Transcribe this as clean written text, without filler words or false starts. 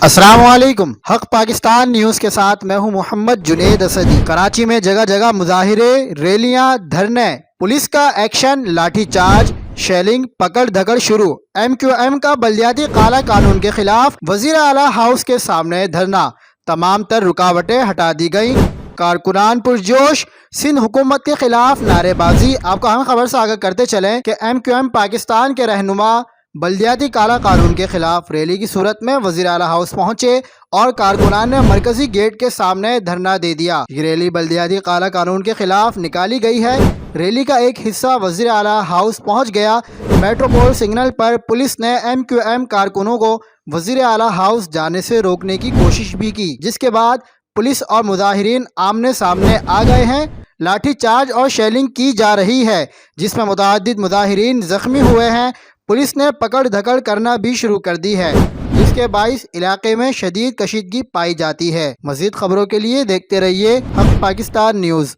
अस्सलाम वालेकुम। हक पाकिस्तान न्यूज़ के साथ मैं हूं मोहम्मद जुनेद असदी। कराची में जगह जगह मुजाहिरे, रैलियां, धरने, पुलिस का एक्शन, लाठीचार्ज, शेलिंग, पकड़ धकड़ शुरू। MQM का बल्दियाती काला कानून के खिलाफ वजीर आला हाउस के सामने धरना। तमाम तर रुकावटें हटा दी गई। कारकुनान पुरजोश। सिंध हुकूमत के खिलाफ नारेबाजी। आपको हम खबर से आगाह करते चलें कि MQM पाकिस्तान के रहनुमा बल्दियाती काला कानून के खिलाफ रैली की सूरत में वजीर आला हाउस पहुंचे और कारकुनान ने मरकजी गेट के सामने धरना दे दिया। ये रैली बल्दियाती काला कानून के खिलाफ निकाली गई है। रैली का एक हिस्सा वजीर आला हाउस पहुंच गया। मेट्रोपोल सिग्नल पर पुलिस ने MQM कारकुनों को वजीर आला हाउस जाने से रोकने की कोशिश भी की, जिसके बाद पुलिस और मुजाहिरीन आमने सामने आ गए हैं। लाठी चार्ज और शेलिंग की जा रही है, जिसमें मुतअद्दिद मुजाहिरीन जख्मी हुए हैं। पुलिस ने पकड़ धकड़ करना भी शुरू कर दी है, जिसके बाइस इलाके में शदीद कशीदगी पाई जाती है। मज़ीद खबरों के लिए देखते रहिए हक पाकिस्तान न्यूज़।